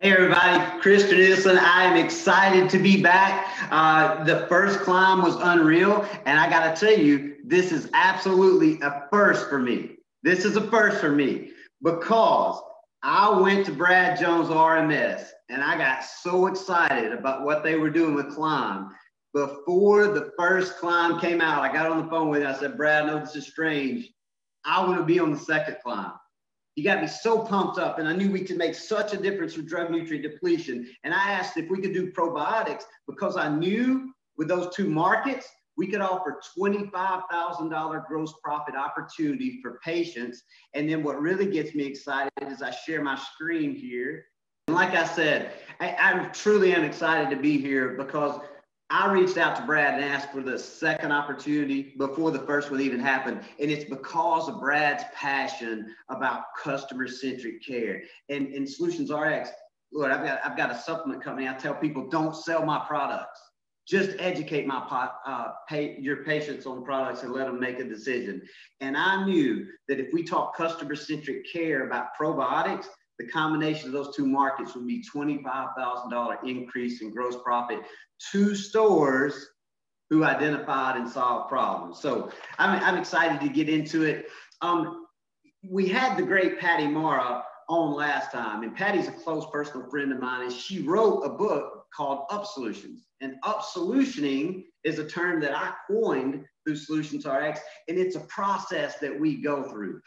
Hey everybody, Chris Cornelison. I am excited to be back. The first climb was unreal, and I got to tell you, this is absolutely a first for me. This is a first for me because I went to Brad Jones RMS, and I got so excited about what they were doing with climb. Before the first climb came out, I got on the phone with him. I said, Brad, I know this is strange. I want to be on the second climb. You got me so pumped up, and I knew we could make such a difference with drug nutrient depletion. And I asked if we could do probiotics because I knew with those two markets, we could offer $25,000 gross profit opportunity for patients. And then what really gets me excited is I share my screen here. And like I said, I truly am excited to be here because I reached out to Brad and asked for the second opportunity before the first one even happened. And it's because of Brad's passion about customer-centric care. And SolutionsRx, Lord, I've got a supplement company. I tell people, don't sell my products. Just educate your patients on the products and let them make a decision. And I knew that if we talk customer-centric care about probiotics, the combination of those two markets would be $25,000 increase in gross profit to stores who identified and solved problems. So I'm excited to get into it. We had the great Patty Mara on last time, and Patty's a close personal friend of mine, and she wrote a book called Up Solutions. And up solutioning is a term that I coined through SolutionsRx, and it's a process that we go through.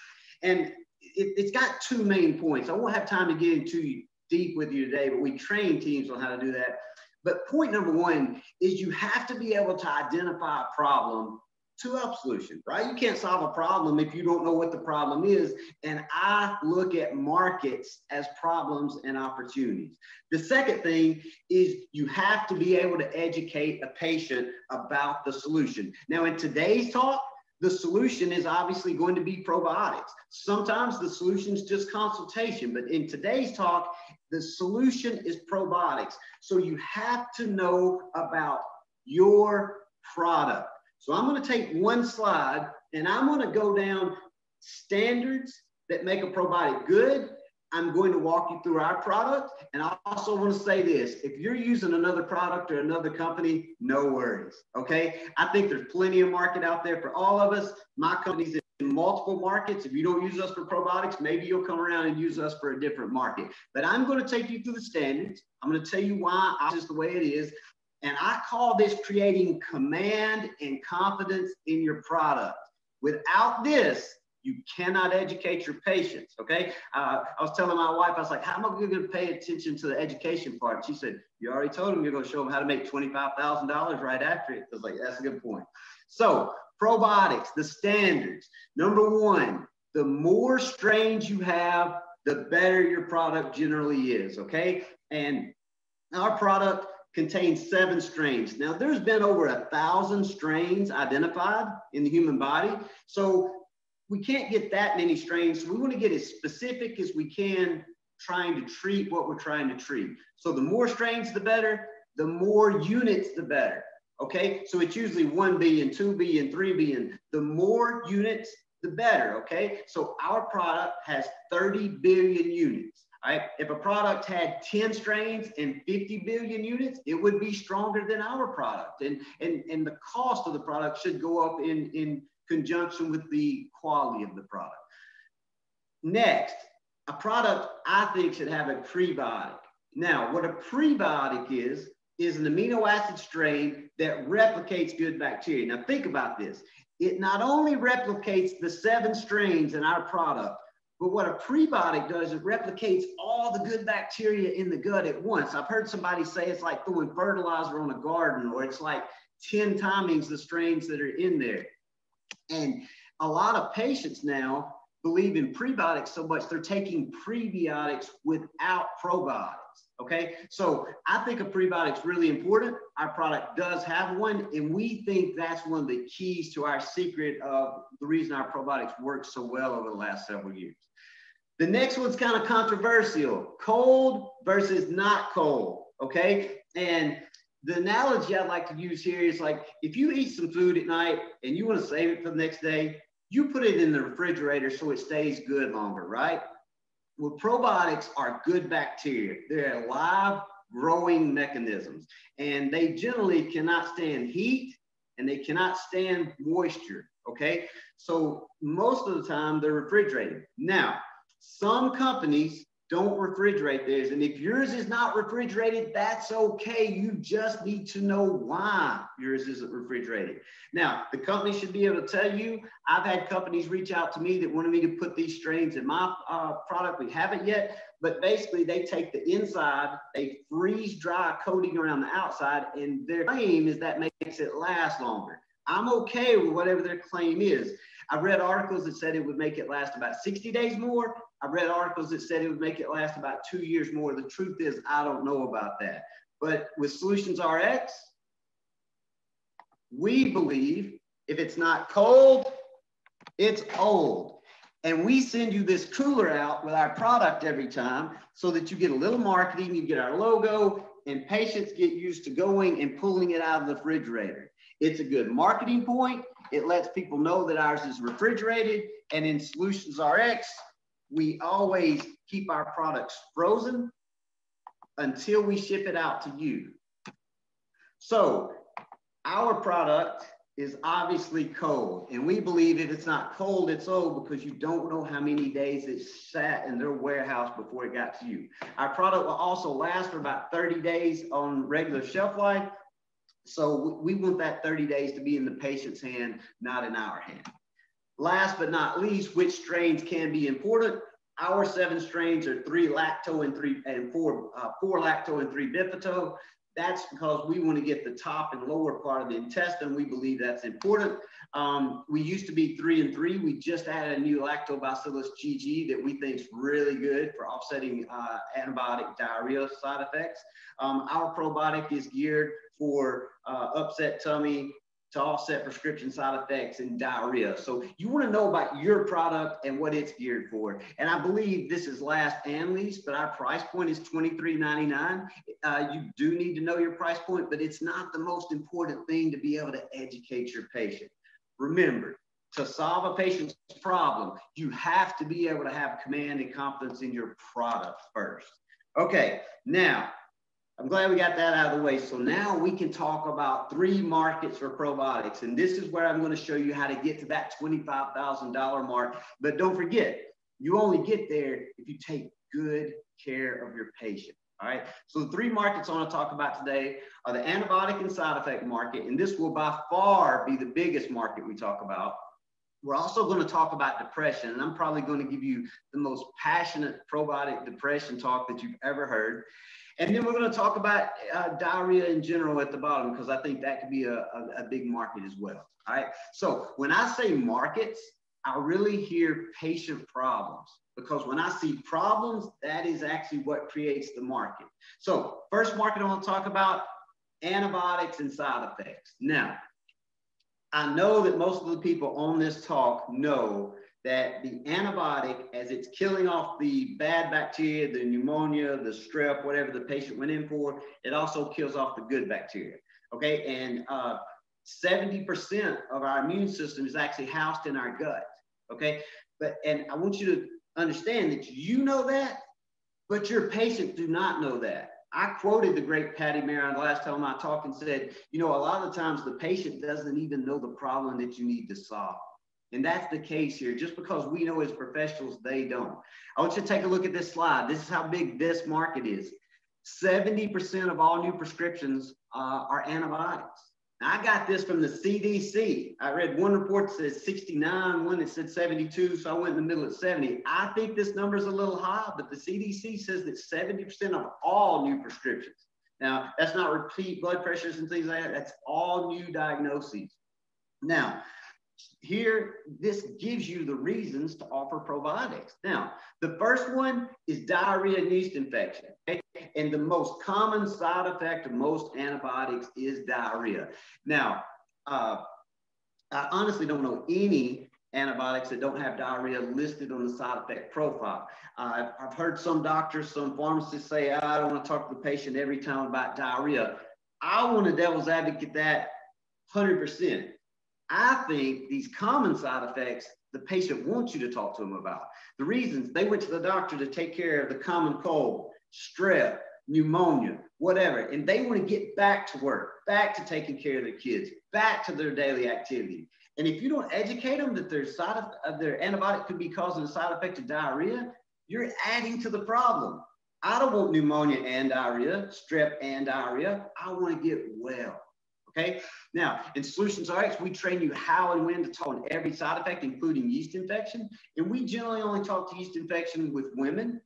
And it's got two main points. I won't have time to get into deep with you today, but we train teams on how to do that. But point number one is you have to be able to identify a problem to up solution, right? You can't solve a problem if you don't know what the problem is. And I look at markets as problems and opportunities. The second thing is you have to be able to educate a patient about the solution. Now, in today's talk, the solution is obviously going to be probiotics. Sometimes the solution is just consultation, but in today's talk, the solution is probiotics. So you have to know about your product. So I'm going to take one slide and I'm going to go down standards that make a probiotic good. I'm going to walk you through our product. And I also want to say this, if you're using another product or another company, no worries, okay? I think there's plenty of market out there for all of us. My company's in multiple markets. If you don't use us for probiotics, maybe you'll come around and use us for a different market. But I'm going to take you through the standards. I'm going to tell you why it's the way it is. And I call this creating command and confidence in your product. Without this, you cannot educate your patients, okay? I was telling my wife, I was like, how am I going to pay attention to the education part? She said, you already told them you're going to show them how to make $25,000 right after it. I was like, that's a good point. So probiotics, the standards. Number one, the more strains you have, the better your product generally is, okay? And our product contains 7 strains. Now, there's been over 1,000 strains identified in the human body. So we can't get that many strains. So we want to get as specific as we can trying to treat what we're trying to treat. So the more strains, the better. The more units, the better. Okay, so it's usually 1 billion, 2 billion, 3 billion. The more units, the better. Okay, so our product has 30 billion units. All right, if a product had 10 strains and 50 billion units, it would be stronger than our product. And the cost of the product should go up in conjunction with the quality of the product. Next, a product I think should have a prebiotic. Now, what a prebiotic is an amino acid strain that replicates good bacteria. Now, think about this. It not only replicates the 7 strains in our product, but what a prebiotic does, it replicates all the good bacteria in the gut at once. I've heard somebody say it's like throwing fertilizer on a garden, or it's like 10 timings the strains that are in there. And a lot of patients now believe in prebiotics so much they're taking prebiotics without probiotics. Okay, so I think a prebiotic is really important. Our product does have one, and we think that's one of the keys to our secret of the reason our probiotics work so well over the last several years. The next one's kind of controversial: cold versus not cold. Okay, and the analogy I'd like to use here is like if you eat some food at night and you want to save it for the next day, you put it in the refrigerator so it stays good longer, right? Well, probiotics are good bacteria. They're alive, growing mechanisms, and they generally cannot stand heat and they cannot stand moisture. Okay, so most of the time they're refrigerated. Now, some companies don't refrigerate theirs, and if yours is not refrigerated, that's okay. You just need to know why yours isn't refrigerated. Now, the company should be able to tell you. I've had companies reach out to me that wanted me to put these strains in my product. We haven't yet, but basically they take the inside, they freeze dry coating around the outside, and their claim is that makes it last longer. I'm okay with whatever their claim is. I've read articles that said it would make it last about 60 days more. I've read articles that said it would make it last about 2 years more. The truth is, I don't know about that. But with SolutionsRx, we believe if it's not cold, it's old. And we send you this cooler out with our product every time so that you get a little marketing, you get our logo, and patients get used to going and pulling it out of the refrigerator. It's a good marketing point. It lets people know that ours is refrigerated. And in SolutionsRx, we always keep our products frozen until we ship it out to you. So our product is obviously cold. And we believe if it's not cold, it's old, because you don't know how many days it sat in their warehouse before it got to you. Our product will also last for about 30 days on regular shelf life. So we want that 30 days to be in the patient's hand, not in our hand. Last but not least, which strains can be important? Our 7 strains are 3 lacto and 4 lacto and 3 bifido. That's because we want to get the top and lower part of the intestine. We believe that's important. We used to be 3 and 3. We just added a new lactobacillus GG that we think is really good for offsetting antibiotic diarrhea side effects. Our probiotic is geared for upset tummy, to offset prescription side effects and diarrhea. So you want to know about your product and what it's geared for. And I believe this is last and least, but our price point is $23.99. You do need to know your price point, but it's not the most important thing to be able to educate your patient. Remember, to solve a patient's problem, you have to be able to have command and confidence in your product first. Okay, now, I'm glad we got that out of the way. So now we can talk about 3 markets for probiotics. And this is where I'm going to show you how to get to that $25,000 mark. But don't forget, you only get there if you take good care of your patient. All right. So the 3 markets I want to talk about today are the antibiotic and side effect market. And this will by far be the biggest market we talk about. We're also going to talk about depression. And I'm probably going to give you the most passionate probiotic depression talk that you've ever heard. And then we're going to talk about diarrhea in general at the bottom, because I think that could be a big market as well. All right. So when I say markets, I really hear patient problems, because when I see problems, that is actually what creates the market. So first market I want to talk about, antibiotics and side effects. Now, I know that most of the people on this talk know that the antibiotic, as it's killing off the bad bacteria, the pneumonia, the strep, whatever the patient went in for, it also kills off the good bacteria. Okay, and 70% of our immune system is actually housed in our gut. Okay, and I want you to understand that you know that, but your patients do not know that. I quoted the great Patty Maron the last time I talked and said, you know, a lot of times the patient doesn't even know the problem that you need to solve. And that's the case here. Just because we know as professionals, they don't. I want you to take a look at this slide. This is how big this market is. 70% of all new prescriptions are antibiotics. Now, I got this from the CDC. I read one report that says 69, one that said 72, so I went in the middle at 70. I think this number is a little high, but the CDC says that 70% of all new prescriptions. Now, that's not repeat blood pressures and things like that. That's all new diagnoses. Now, here, this gives you the reasons to offer probiotics. Now, the first one is diarrhea and yeast infection. Okay? And the most common side effect of most antibiotics is diarrhea. Now, I honestly don't know any antibiotics that don't have diarrhea listed on the side effect profile. I've heard some doctors, some pharmacists say, I don't want to talk to the patient every time about diarrhea. I want to devil's advocate that 100%. I think these common side effects the patient wants you to talk to them about. The reasons they went to the doctor to take care of the common cold, strep, pneumonia, whatever, and they want to get back to work, back to taking care of their kids, back to their daily activity. And if you don't educate them that their antibiotic could be causing a side effect of diarrhea, you're adding to the problem. I don't want pneumonia and diarrhea, strep and diarrhea. I want to get well. Okay. Now, in SolutionsRx, we train you how and when to talk on every side effect, including yeast infection. And we generally only talk to yeast infection with women.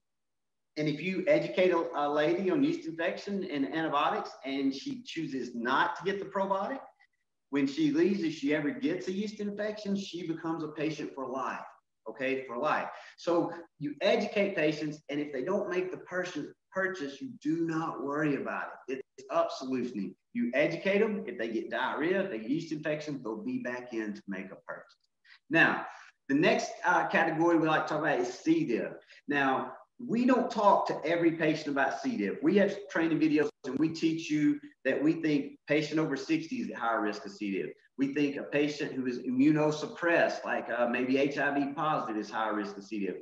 And if you educate a lady on yeast infection and antibiotics, and she chooses not to get the probiotic, when she leaves, if she ever gets a yeast infection, she becomes a patient for life. Okay, for life. So you educate patients, and if they don't make the purchase, you do not worry about it. It's up solutioning. You educate them. If they get diarrhea, if they get yeast infection, they'll be back in to make a purchase. Now, the next category we like to talk about is C. diff. Now, we don't talk to every patient about C. diff. We have training videos, and we teach you that we think patient over 60 is at higher risk of C. diff. We think a patient who is immunosuppressed, like maybe HIV positive, is higher risk of C. diff.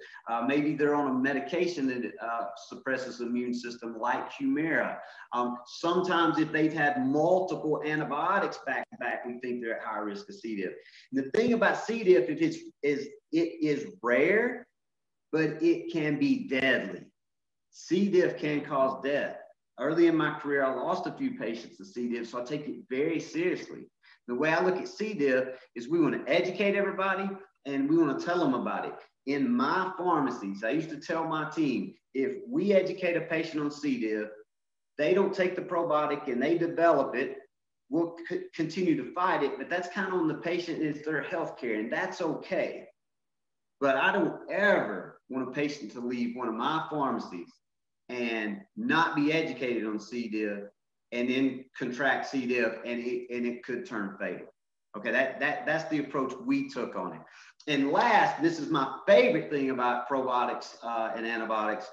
Maybe they're on a medication that suppresses the immune system, like Humira. Sometimes if they've had multiple antibiotics back to back, we think they're at higher risk of C. diff. And the thing about C. diff, it is rare, but it can be deadly. C. diff can cause death. Early in my career, I lost a few patients to C. diff, so I take it very seriously. The way I look at C. diff is we want to educate everybody, and we want to tell them about it. In my pharmacies, I used to tell my team, if we educate a patient on C. diff, they don't take the probiotic and they develop it, we'll continue to fight it, but that's kind of on the patient and it's their health care, and that's okay. But I don't ever want a patient to leave one of my pharmacies and not be educated on C. diff and then contract C. diff, and it could turn fatal. Okay, that's the approach we took on it. And last, this is my favorite thing about probiotics and antibiotics,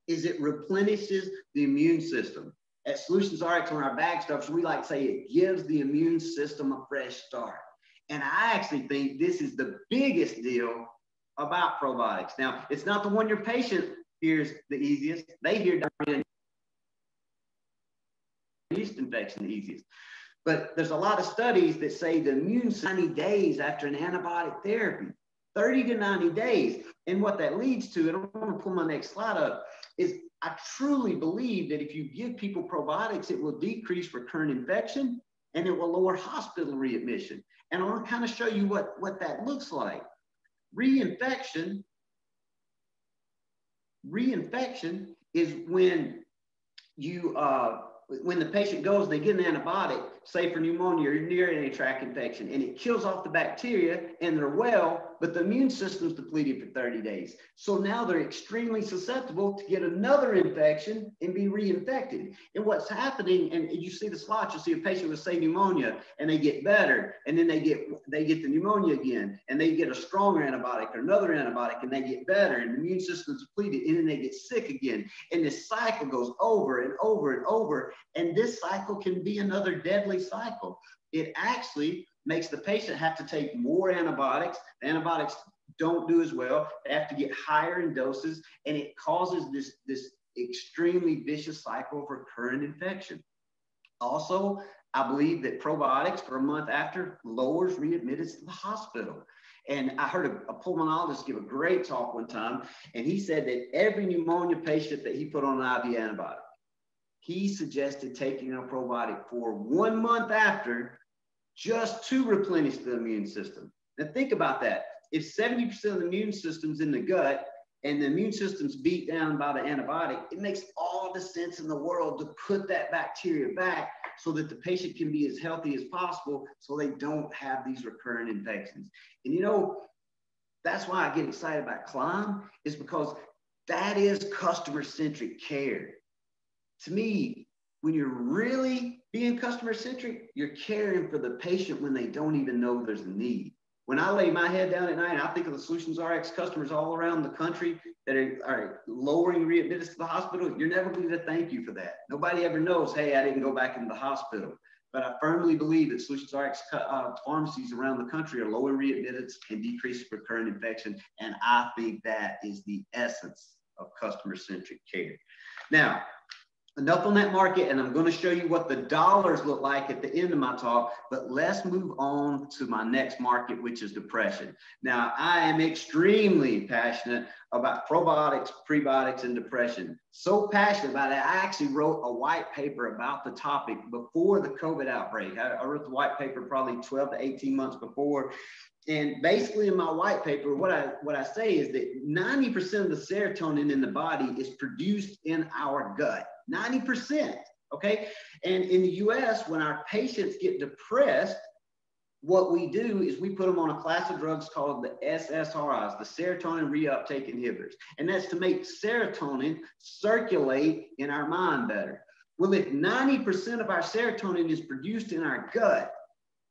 is it replenishes the immune system. At SolutionsRx on our bag stuff, we like to say it gives the immune system a fresh start. And I actually think this is the biggest deal about probiotics. Now, it's not the one your patient hears the easiest. They hear diarrhea and yeast infection the easiest. But there's a lot of studies that say the immune system 90 days after an antibiotic therapy, 30 to 90 days. And what that leads to, and I want to pull my next slide up, is I truly believe that if you give people probiotics, it will decrease recurrent infection and it will lower hospital readmission. And I want to kind of show you what that looks like. Reinfection is when you when the patient goes, they get an antibiotic, say for pneumonia or urinary tract infection, and it kills off the bacteria and they're well, but the immune system's depleted for 30 days. So now they're extremely susceptible to get another infection and be reinfected. And what's happening, and you see the slot, you'll see a patient with, say, pneumonia, and they get better, and then they get the pneumonia again, and they get a stronger antibiotic or another antibiotic, and they get better, and the immune system's depleted, and then they get sick again. And this cycle goes over and over and over, and this cycle can be another deadly cycle. It actually makes the patient have to take more antibiotics. The antibiotics don't do as well. They have to get higher in doses, and it causes this extremely vicious cycle of recurrent infection. Also, I believe that probiotics for a month after lowers readmittance to the hospital. And I heard a pulmonologist give a great talk one time, and he said that every pneumonia patient that he put on an IV antibiotic, he suggested taking a probiotic for 1 month after, just to replenish the immune system. Now think about that. If 70% of the immune system's in the gut and the immune system's beat down by the antibiotic, it makes all the sense in the world to put that bacteria back so that the patient can be as healthy as possible so they don't have these recurrent infections. And you know, that's why I get excited about Climb, is because that is customer-centric care. To me, when you're really being customer-centric, you're caring for the patient when they don't even know there's a need. When I lay my head down at night, I think of the SolutionsRx customers all around the country that are lowering readmittance to the hospital. You're never going to thank you for that. Nobody ever knows, hey, I didn't go back into the hospital. But I firmly believe that SolutionsRx pharmacies around the country are low in readmittance and decrease recurrent infection. And I think that is the essence of customer-centric care. Now, enough on that market, and I'm going to show you what the dollars look like at the end of my talk, but let's move on to my next market, which is depression. Now, I am extremely passionate about probiotics, prebiotics, and depression. So passionate about it, I actually wrote a white paper about the topic before the COVID outbreak. I wrote the white paper probably 12 to 18 months before. And basically in my white paper, what I say is that 90% of the serotonin in the body is produced in our gut. 90%, okay? And in the US, when our patients get depressed, what we do is we put them on a class of drugs called the SSRIs, the serotonin reuptake inhibitors. And that's to make serotonin circulate in our mind better. Well, if 90% of our serotonin is produced in our gut,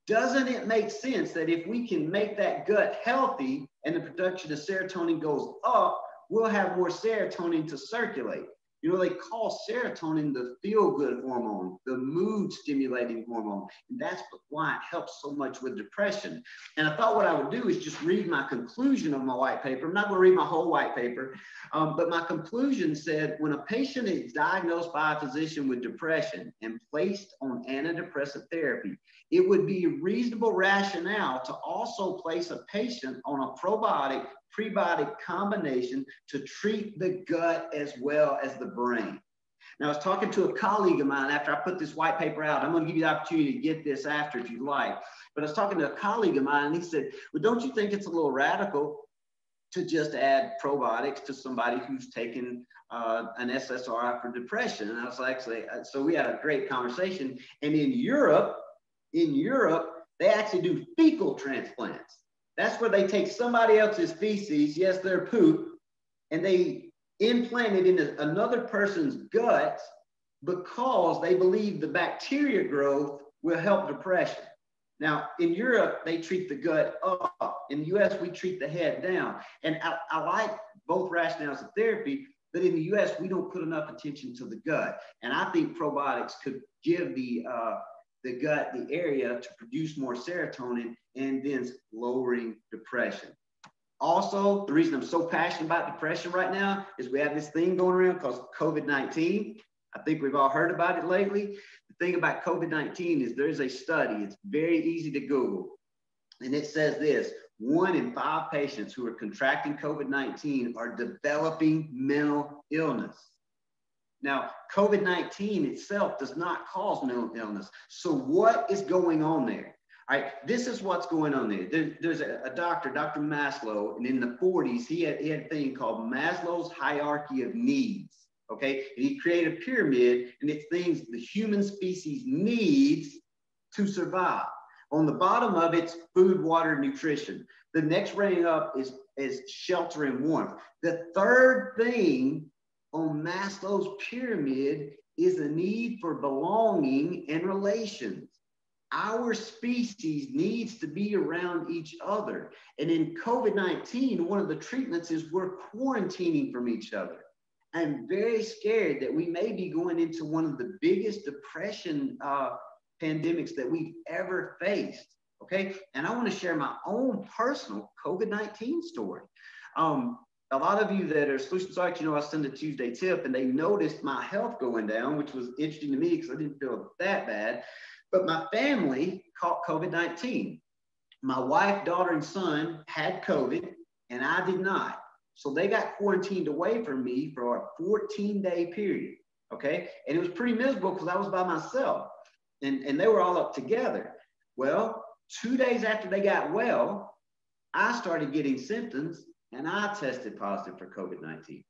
doesn't it make sense that if we can make that gut healthy and the production of serotonin goes up, we'll have more serotonin to circulate? You know, they call serotonin the feel-good hormone, the mood-stimulating hormone. And that's why it helps so much with depression. And I thought what I would do is just read my conclusion of my white paper. I'm not going to read my whole white paper, but my conclusion said, when a patient is diagnosed by a physician with depression and placed on antidepressant therapy, it would be a reasonable rationale to also place a patient on a probiotic prebiotic combination to treat the gut as well as the brain. Now, I was talking to a colleague of mine after I put this white paper out. I'm going to give you the opportunity to get this after if you'd like. But I was talking to a colleague of mine, and he said, well, don't you think it's a little radical to just add probiotics to somebody who's taken an SSRI for depression? And I was like, so we had a great conversation. And in Europe, they actually do fecal transplants. That's where they take somebody else's feces, yes, their poop, and they implant it into another person's gut because they believe the bacteria growth will help depression. Now, in Europe, they treat the gut up. In the US, we treat the head down. And I like both rationales of therapy, but in the US, we don't put enough attention to the gut. And I think probiotics could give the gut the area to produce more serotonin and then lowering depression. Also, the reason I'm so passionate about depression right now is we have this thing going around called COVID-19. I think we've all heard about it lately. The thing about COVID-19 is there's a study, it's very easy to Google, and it says this: 1 in 5 patients who are contracting COVID-19 are developing mental illness. Now, COVID-19 itself does not cause mental illness. So what is going on there? All right, this is what's going on there. There's a doctor, Dr. Maslow, and in the 40s, he had a thing called Maslow's Hierarchy of Needs, okay? And he created a pyramid, and it's things the human species needs to survive. On the bottom of it's food, water, nutrition. The next rank up is shelter and warmth. The third thing on Maslow's pyramid is the need for belonging and relations. Our species needs to be around each other. And in COVID-19, one of the treatments is we're quarantining from each other. I'm very scared that we may be going into one of the biggest depression pandemics that we've ever faced, okay? And I want to share my own personal COVID-19 story. A lot of you that are SolutionsRx, you know, I send a Tuesday tip, and they noticed my health going down, which was interesting to me because I didn't feel that bad. But my family caught COVID-19. My wife, daughter, and son had COVID, and I did not. So they got quarantined away from me for a 14-day period, okay? And it was pretty miserable because I was by myself, and they were all up together. Well, 2 days after they got well, I started getting symptoms, and I tested positive for COVID-19.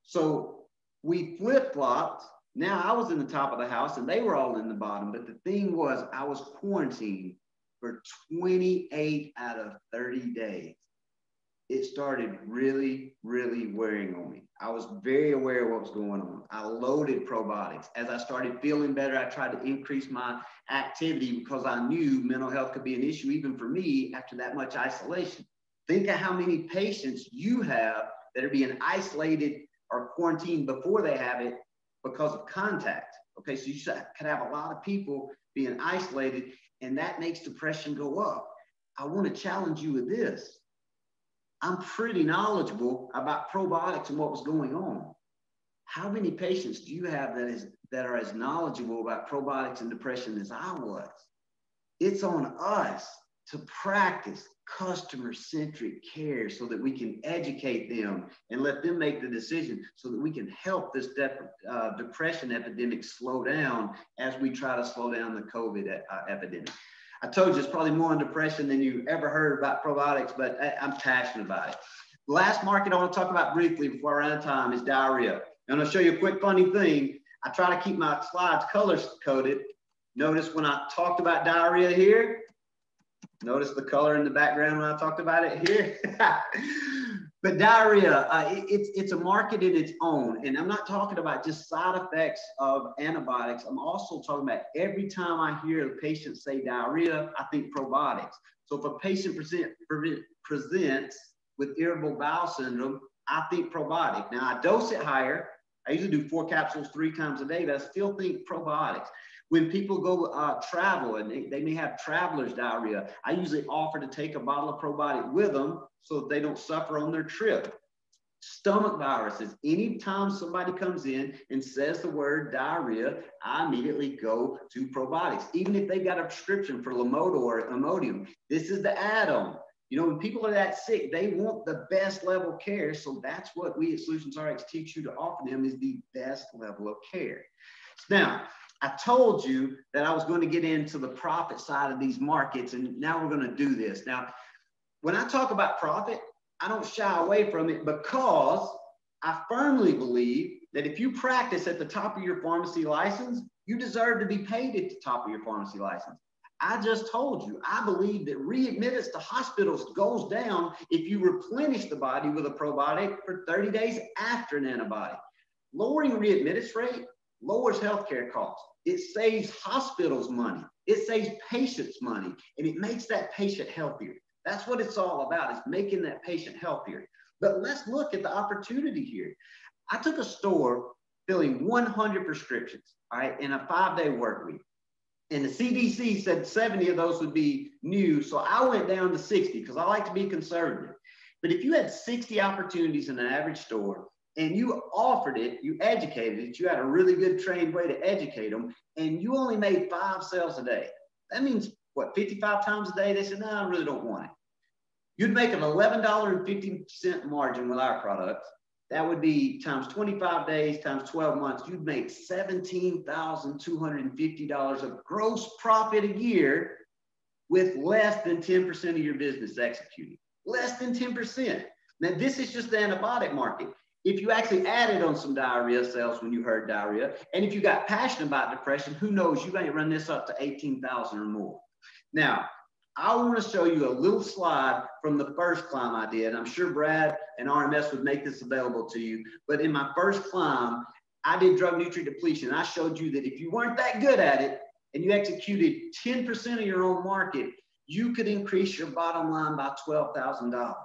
So we flip-flopped. Now I was in the top of the house and they were all in the bottom. But the thing was, I was quarantined for 28 out of 30 days. It started really, really wearing on me. I was very aware of what was going on. I loaded probiotics. As I started feeling better, I tried to increase my activity because I knew mental health could be an issue even for me after that much isolation. Think of how many patients you have that are being isolated or quarantined before they have it because of contact. Okay, so you could have a lot of people being isolated, and that makes depression go up. I want to challenge you with this. I'm pretty knowledgeable about probiotics and what was going on. How many patients do you have that are as knowledgeable about probiotics and depression as I was? It's on us to practice customer-centric care so that we can educate them and let them make the decision so that we can help this depression epidemic slow down as we try to slow down the COVID epidemic. I told you it's probably more on depression than you ever heard about probiotics, but I'm passionate about it. The last market I want to talk about briefly before I run out of time is diarrhea. And I'll show you a quick funny thing. I try to keep my slides color coded. Notice when I talked about diarrhea here, notice the color in the background when I talked about it here. But diarrhea, it's a market in its own. And I'm not talking about just side effects of antibiotics. I'm also talking about every time I hear a patient say diarrhea, I think probiotics. So if a patient presents with irritable bowel syndrome, I think probiotic. Now I dose it higher. I usually do 4 capsules 3 times a day, but I still think probiotics. When people go travel and they may have traveler's diarrhea, I usually offer to take a bottle of probiotic with them so that they don't suffer on their trip. Stomach viruses, anytime somebody comes in and says the word diarrhea, I immediately go to probiotics. Even if they got a prescription for Lamoda or Imodium, this is the add-on. You know, when people are that sick, they want the best level of care. So that's what we at SolutionsRx teach you to offer them, is the best level of care. Now, I told you that I was going to get into the profit side of these markets, and now we're going to do this. Now, when I talk about profit, I don't shy away from it because I firmly believe that if you practice at the top of your pharmacy license, you deserve to be paid at the top of your pharmacy license. I just told you, I believe that readmittance to hospitals goes down if you replenish the body with a probiotic for 30 days after an antibiotic. Lowering readmittance rate lowers healthcare costs. It saves hospitals money. It saves patients money, and it makes that patient healthier. That's what it's all about, is making that patient healthier. But let's look at the opportunity here. I took a store filling 100 prescriptions, all right, in a 5-day work week. And the CDC said 70 of those would be new. So I went down to 60 because I like to be conservative. But if you had 60 opportunities in an average store and you offered it, you educated it, you had a really good trained way to educate them, and you only made 5 sales a day, that means what, 55 times a day? They said, no, I really don't want it. You'd make an $11.50 margin with our products. That would be times 25 days, times 12 months. You'd make $17,250 of gross profit a year with less than 10% of your business executing. Less than 10%. Now, this is just the antibiotic market. If you actually added on some diarrhea sales when you heard diarrhea, and if you got passionate about depression, who knows, you might run this up to 18,000 or more. Now, I want to show you a little slide from the first climb I did. I'm sure Brad and RMS would make this available to you. But in my first climb, I did drug nutrient depletion. I showed you that if you weren't that good at it and you executed 10% of your own market, you could increase your bottom line by $12,000.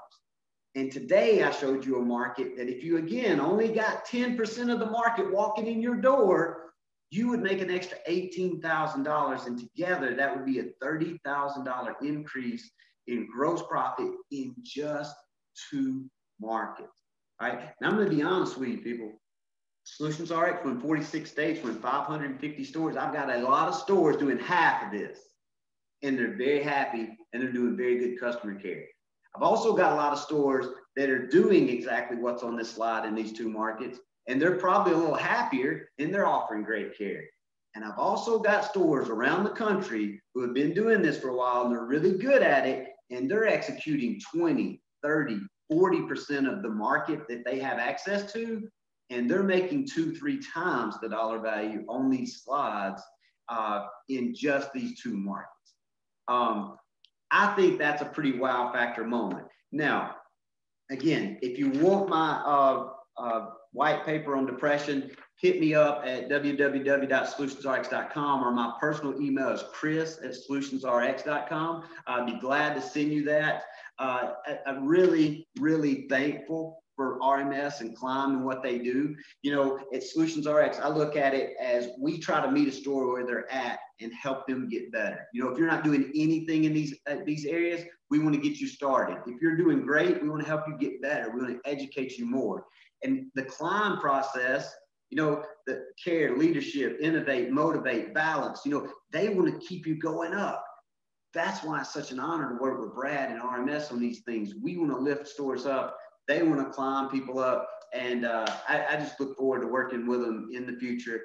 And today I showed you a market that if you, again, only got 10% of the market walking in your door, you would make an extra $18,000, and together that would be a $30,000 increase in gross profit in just 2 markets. All right, now I'm going to be honest with you, people. SolutionsRx, we're in 46 states, we're in 550 stores. I've got a lot of stores doing half of this, and they're very happy, and they're doing very good customer care. I've also got a lot of stores that are doing exactly what's on this slide in these 2 markets, and they're probably a little happier and they're offering great care. And I've also got stores around the country who have been doing this for a while and they're really good at it, and they're executing 20, 30, 40% of the market that they have access to, and they're making 2-3 times the dollar value on these slides in just these 2 markets. I think that's a pretty wow factor moment. Now, again, if you want my white paper on depression, hit me up at www.solutionsrx.com, or my personal email is chris@solutionsrx.com. I'd be glad to send you that. I'm really, really thankful for RMS and Climb and what they do. You know, at SolutionsRx, I look at it as we try to meet a store where they're at and help them get better. You know, if you're not doing anything in these areas, we want to get you started. If you're doing great, we want to help you get better. We want to educate you more. And the Climb process, you know, the care, leadership, innovate, motivate, balance, you know, they want to keep you going up. That's why it's such an honor to work with Brad and RMS on these things. We want to lift stores up. They want to climb people up. And I just look forward to working with them in the future.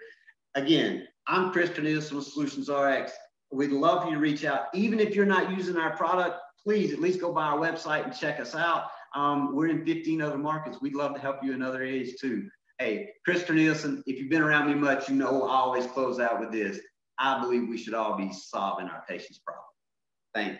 Again, I'm Chris Cornelison with SolutionsRx. We'd love for you to reach out. Even if you're not using our product, please at least go by our website and check us out. We're in 15 other markets. We'd love to help you in other areas too. Hey, Chris Cornelison, if you've been around me much, you know I always close out with this. I believe we should all be solving our patients' problems. Thank you.